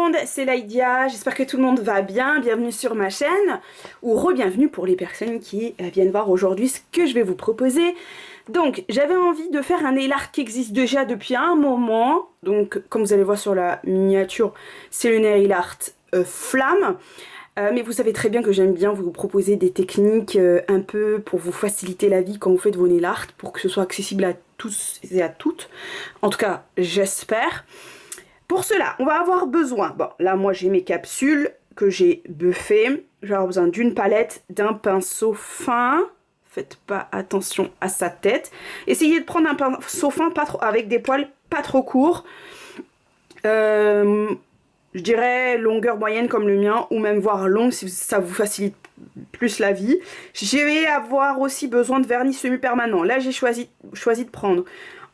monde, c'est Laïdia, j'espère que tout le monde va bien, bienvenue sur ma chaîne, ou re-bienvenue pour les personnes qui viennent voir aujourd'hui ce que je vais vous proposer. Donc j'avais envie de faire un nail art qui existe déjà depuis un moment, donc comme vous allez voir sur la miniature, c'est le nail art flamme. Mais vous savez très bien que j'aime bien vous proposer des techniques un peu pour vous faciliter la vie quand vous faites vos nail art, pour que ce soit accessible à tous et à toutes, en tout cas j'espère. Pour cela, on va avoir besoin, bon là moi j'ai mes capsules que j'ai buffées, je vais avoir besoin d'une palette, d'un pinceau fin, faites pas attention à sa tête, essayez de prendre un pinceau fin pas trop, avec des poils pas trop courts, je dirais longueur moyenne comme le mien, ou même voire longue si ça vous facilite plus la vie. Je vais avoir aussi besoin de vernis semi-permanent, là j'ai choisi de prendre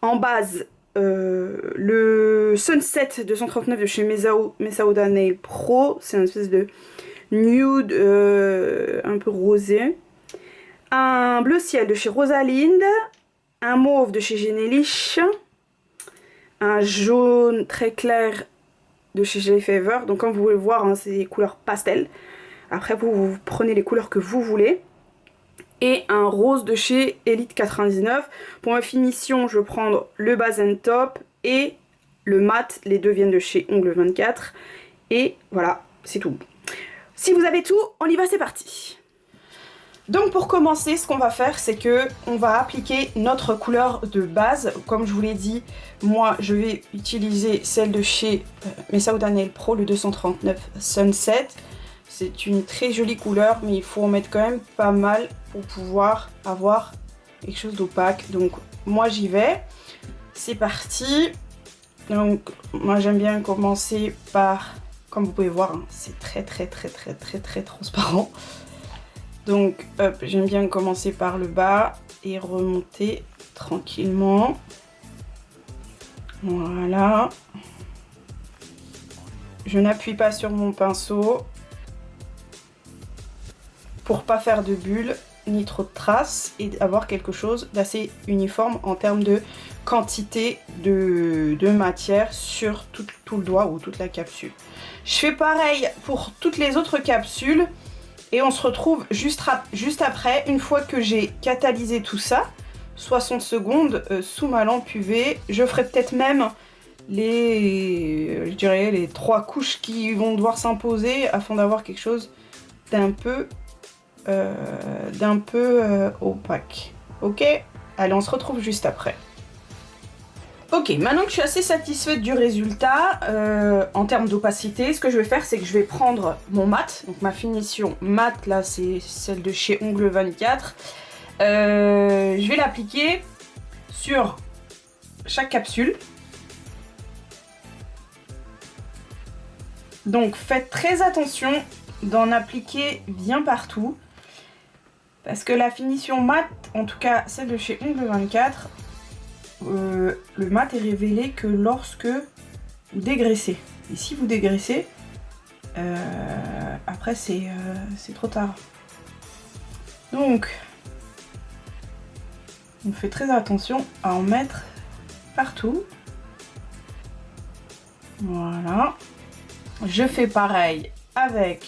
en base le Sunset 239 de chez Mesauda Nail Pro, c'est une espèce de nude un peu rosé, un bleu ciel de chez Rosalind, un mauve de chez Genelish, un jaune très clair de chez Jelly Fever, donc comme vous pouvez le voir hein, c'est des couleurs pastel, après vous prenez les couleurs que vous voulez, et un rose de chez Elite 99. Pour ma finition, je vais prendre le base and top et le mat. Les deux viennent de chez Ongle 24. Et voilà, c'est tout. Si vous avez tout, on y va, c'est parti. Donc pour commencer, ce qu'on va faire, c'est que on va appliquer notre couleur de base. Comme je vous l'ai dit, moi je vais utiliser celle de chez Mesauda Nail Pro, le 239 Sunset. C'est une très jolie couleur, mais il faut en mettre quand même pas mal pour pouvoir avoir quelque chose d'opaque. Donc moi j'y vais, c'est parti. Donc moi j'aime bien commencer par, comme vous pouvez voir, hein, c'est très transparent. Donc hop, j'aime bien commencer par le bas et remonter tranquillement. Voilà. Je n'appuie pas sur mon pinceau pour pas faire de bulles ni trop de traces et avoir quelque chose d'assez uniforme en termes de quantité de matière sur tout le doigt ou toute la capsule. Je fais pareil pour toutes les autres capsules et on se retrouve juste après, une fois que j'ai catalysé tout ça, 60 secondes sous ma lampe UV. Je ferai peut-être même je dirais les 3 couches qui vont devoir s'imposer afin d'avoir quelque chose d'un peu opaque. Ok, allez, on se retrouve juste après. Ok, maintenant que je suis assez satisfaite du résultat en termes d'opacité, ce que je vais faire, c'est que je vais prendre mon mat, donc ma finition mat, là c'est celle de chez Ongle 24. Je vais l'appliquer sur chaque capsule. Donc faites très attention d'en appliquer bien partout. Parce que la finition mat, en tout cas celle de chez Ongle 24, le mat est révélé que lorsque vous dégraissez. Et si vous dégraissez, après c'est trop tard. Donc, on fait très attention à en mettre partout. Voilà. Je fais pareil avec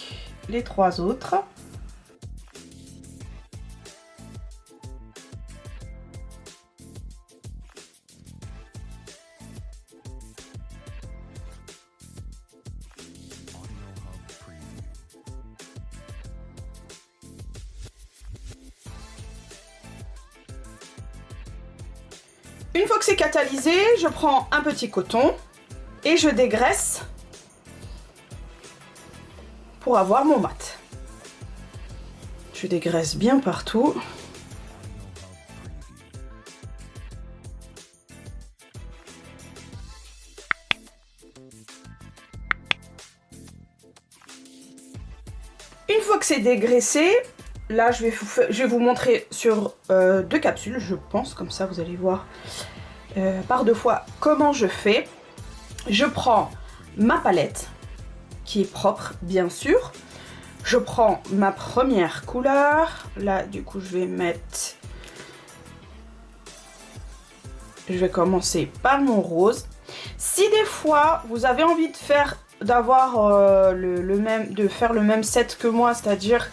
les 3 autres. Une fois que c'est catalysé, je prends un petit coton et je dégraisse pour avoir mon mat. Je dégraisse bien partout. Une fois que c'est dégraissé, là je vais vous montrer sur 2 capsules, je pense, comme ça vous allez voir par 2 fois comment je fais. Je prends ma palette, qui est propre bien sûr. Je prends ma première couleur. Là du coup je vais commencer par mon rose. Si des fois vous avez envie de faire d'avoir de faire le même set que moi, c'est-à-dire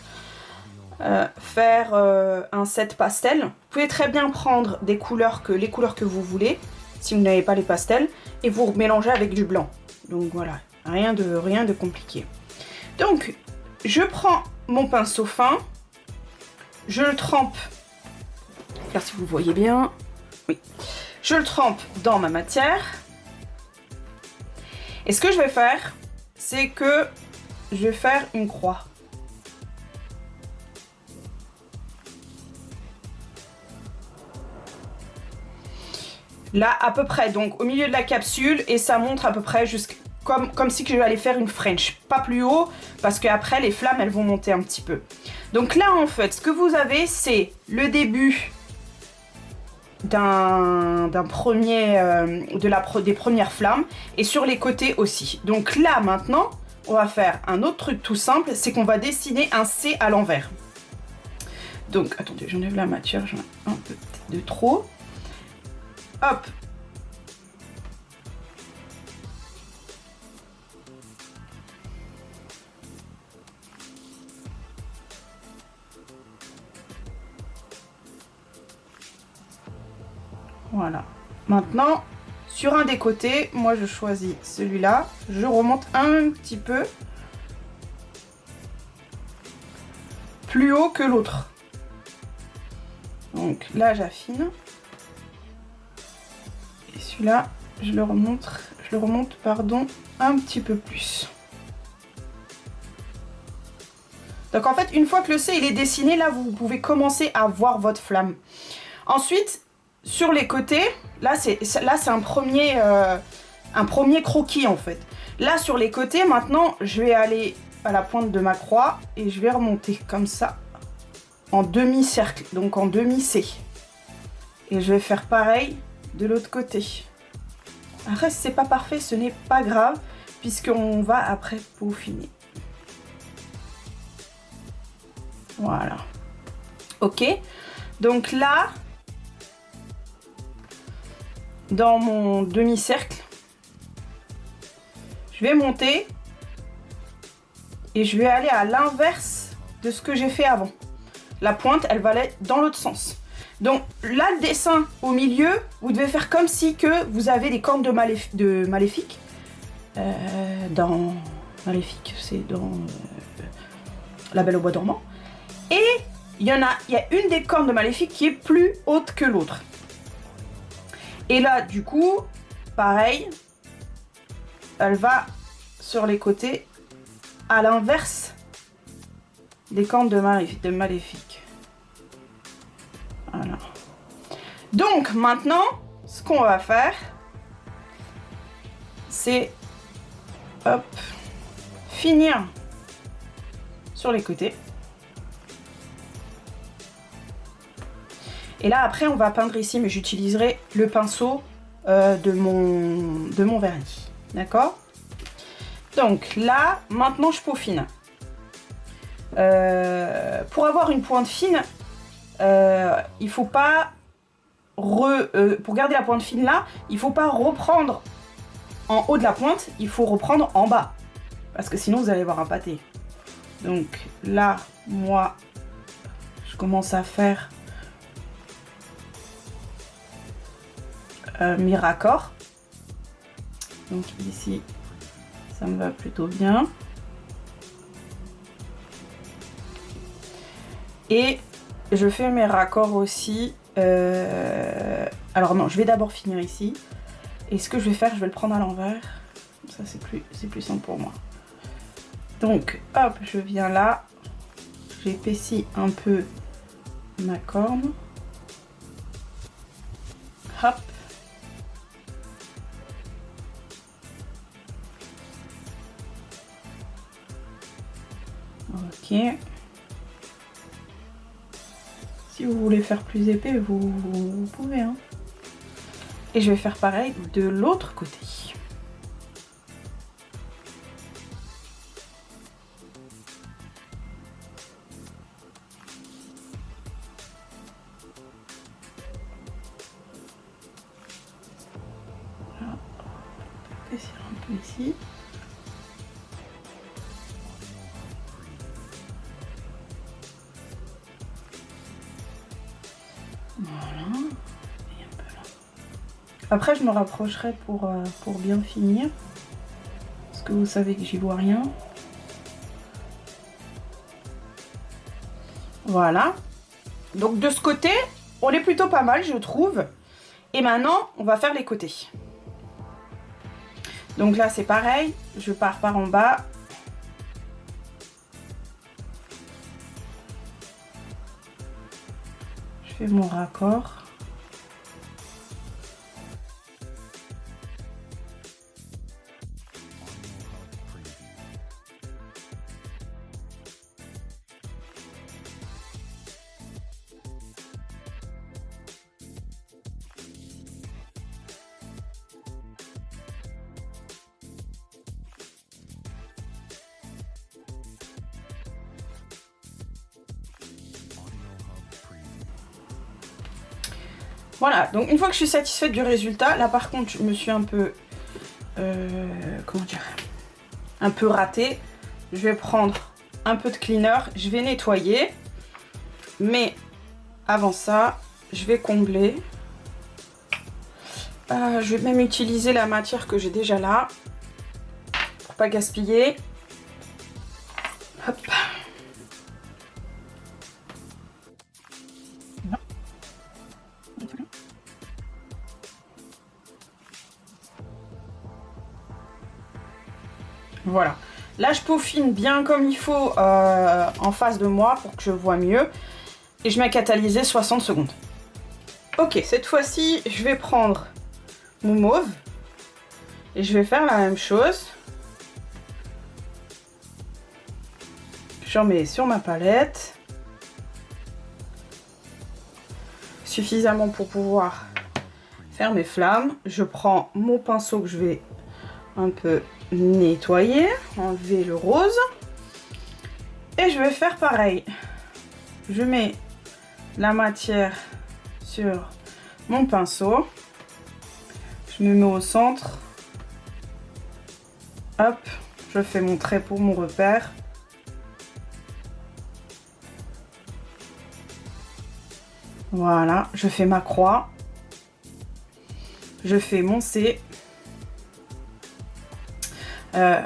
faire un set pastel. Vous pouvez très bien prendre les couleurs que vous voulez, si vous n'avez pas les pastels, et vous mélanger avec du blanc. Donc voilà, rien de compliqué. Donc, je prends mon pinceau fin, je le trempe, car si vous voyez bien, oui, je le trempe dans ma matière. Et ce que je vais faire, c'est que je vais faire une croix. Là, à peu près, donc au milieu de la capsule, et ça monte à peu près jusqu'à comme si je allais faire une French. Pas plus haut, parce qu'après, les flammes, elles vont monter un petit peu. Donc là, en fait, ce que vous avez, c'est le début des premières flammes, et sur les côtés aussi. Donc là, maintenant, on va faire un autre truc tout simple, c'est qu'on va dessiner un C à l'envers. Donc, attendez, j'enlève la matière, j'en ai un peu de trop. Hop. Voilà. Maintenant, sur un des côtés, moi je choisis celui-là. Je remonte un petit peu plus haut que l'autre. Donc là, j'affine. Et celui-là, je le remonte, pardon, un petit peu plus. Donc en fait, une fois que le C il est dessiné, là, vous pouvez commencer à voir votre flamme. Ensuite, sur les côtés, là c'est un premier croquis en fait. Là sur les côtés, maintenant, je vais aller à la pointe de ma croix et je vais remonter comme ça en demi-cercle, donc en demi-C. Et je vais faire pareil de l'autre côté. Après, si c'est pas parfait, ce n'est pas grave, puisqu'on va après peaufiner. Voilà. Ok. Donc là, dans mon demi-cercle, je vais monter et je vais aller à l'inverse de ce que j'ai fait avant. La pointe, elle va aller dans l'autre sens. Donc là, le dessin au milieu, vous devez faire comme si que vous avez des cornes de Maléfique. Dans Maléfique, c'est dans La Belle au Bois dormant. Et il y a une des cornes de Maléfique qui est plus haute que l'autre. Et là, du coup, pareil, elle va sur les côtés à l'inverse des cornes de Maléfique. Voilà. Donc maintenant, ce qu'on va faire, c'est hop, finir sur les côtés. Et là, après, on va peindre ici, mais j'utiliserai le pinceau de mon vernis. D'accord? Donc là, maintenant, je peaufine. Pour avoir une pointe fine, il faut pas... pour garder la pointe fine là, il faut pas reprendre en haut de la pointe, il faut reprendre en bas. Parce que sinon, vous allez avoir un pâté. Donc là, moi, je commence à faire... mes raccords. Donc ici, ça me va plutôt bien. Et je fais mes raccords aussi. Alors non, je vais d'abord finir ici. Et ce que je vais faire, je vais le prendre à l'envers. Ça, c'est plus simple pour moi. Donc, hop, je viens là. J'épaissis un peu ma corne. Hop. Ok. Si vous voulez faire plus épais, vous pouvez. Hein. Et je vais faire pareil de l'autre côté. Voilà. Épaissir un peu ici. Voilà. Et un peu là. Après, je me rapprocherai pour bien finir. Parce que vous savez que j'y vois rien. Voilà. Donc de ce côté, on est plutôt pas mal, je trouve. Et maintenant, on va faire les côtés. Donc là, c'est pareil. Je pars par en bas. Je fais mon raccord. Voilà, donc une fois que je suis satisfaite du résultat, là par contre je me suis un peu, comment dire, un peu ratée. Je vais prendre un peu de cleaner, je vais nettoyer, mais avant ça, je vais combler. Je vais même utiliser la matière que j'ai déjà là, pour pas gaspiller. Hop. Voilà. Là, je peaufine bien comme il faut en face de moi pour que je vois mieux. Et je mets catalysé 60 secondes. Ok, cette fois-ci, je vais prendre mon mauve. Et je vais faire la même chose. J'en mets sur ma palette. Suffisamment pour pouvoir faire mes flammes. Je prends mon pinceau que je vais un peu nettoyer, enlever le rose. Et je vais faire pareil. Je mets la matière sur mon pinceau. Je me mets au centre. Hop, je fais mon trait pour mon repère. Voilà, je fais ma croix. Je fais mon C.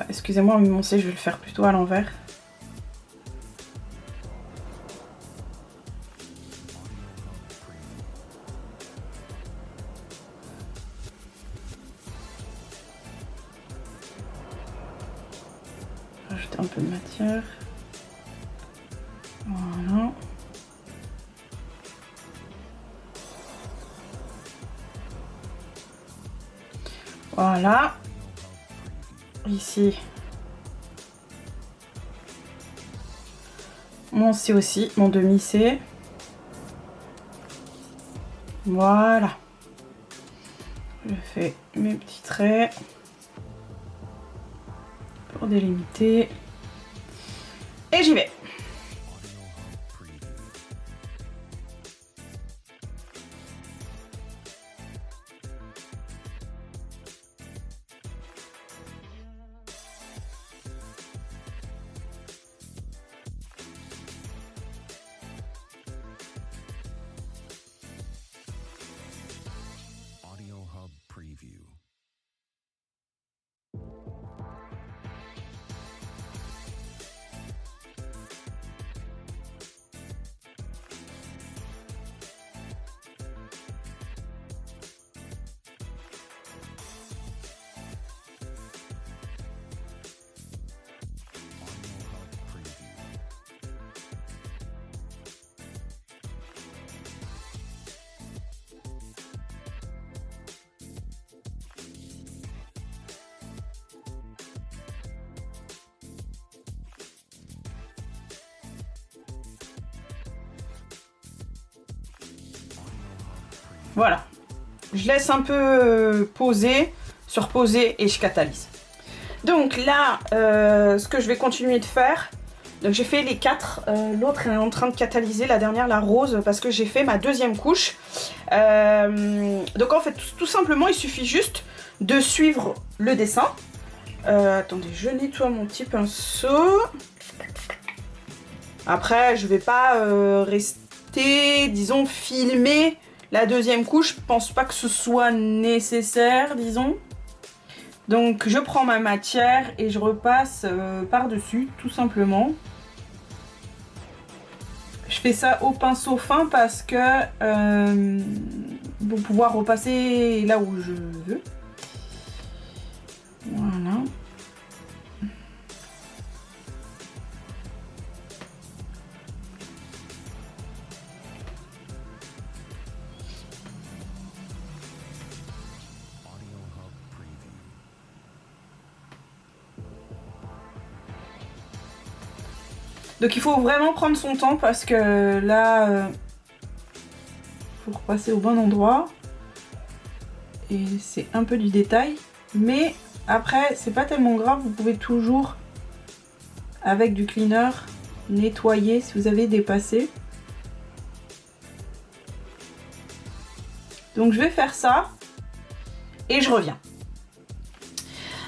Excusez-moi, mon C, je vais le faire plutôt à l'envers. Rajouter un peu de matière. Voilà. Voilà. Ici. Mon C aussi, mon demi-C. Voilà. Je fais mes petits traits pour délimiter. Et j'y vais. Voilà. Je laisse un peu poser, surposer et je catalyse. Donc là, ce que je vais continuer de faire, donc j'ai fait les 4, l'autre est en train de catalyser, la dernière, la rose, parce que j'ai fait ma deuxième couche. Donc en fait, tout simplement, il suffit juste de suivre le dessin. Attendez, je nettoie mon petit pinceau. Après, je vais pas rester, disons, filmer La deuxième couche, je pense pas que ce soit nécessaire, disons. Donc je prends ma matière et je repasse par-dessus, tout simplement. Je fais ça au pinceau fin parce que pour pouvoir repasser là où je veux. Voilà. Donc il faut vraiment prendre son temps parce que là, il faut repasser au bon endroit. Et c'est un peu du détail. Mais après, c'est pas tellement grave, vous pouvez toujours, avec du cleaner, nettoyer si vous avez dépassé. Donc je vais faire ça et je reviens.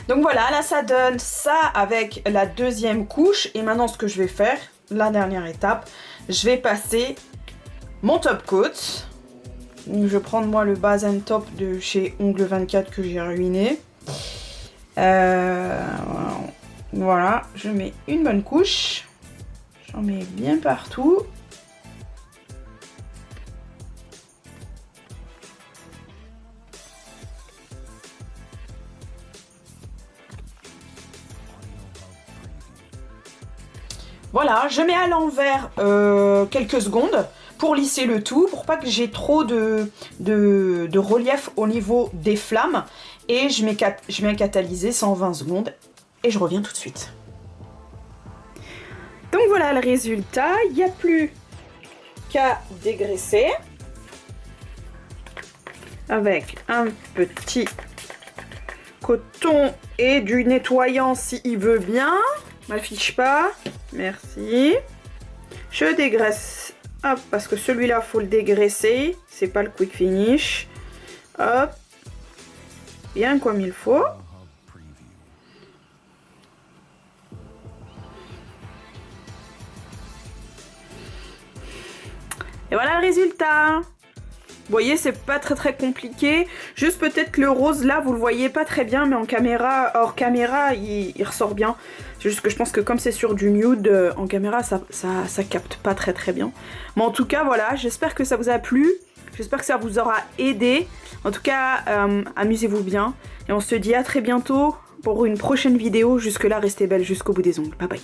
Donc voilà, là ça donne ça avec la deuxième couche. Et maintenant ce que je vais faire, la dernière étape, je vais passer mon top coat. Donc, je vais prendre moi le base and top de chez Ongle 24 que j'ai ruiné. Voilà, je mets une bonne couche. J'en mets bien partout. Voilà, je mets à l'envers quelques secondes pour lisser le tout, pour pas que j'ai trop de relief au niveau des flammes. Et je mets un catalysé 120 secondes et je reviens tout de suite. Donc voilà le résultat, il n'y a plus qu'à dégraisser avec un petit coton et du nettoyant s'il veut bien. M'affiche pas, merci. Je dégraisse, hop, parce que celui-là faut le dégraisser, c'est pas le quick finish. Hop, bien comme il faut. Et voilà le résultat. Vous voyez, c'est pas très compliqué. Juste peut-être que le rose là, vous le voyez pas très bien, mais en caméra, hors caméra, il ressort bien. C'est juste que je pense que comme c'est sur du nude, en caméra, ça capte pas très bien. Mais en tout cas, voilà, j'espère que ça vous a plu. J'espère que ça vous aura aidé. En tout cas, amusez-vous bien. Et on se dit à très bientôt pour une prochaine vidéo. Jusque là, restez belle jusqu'au bout des ongles. Bye bye.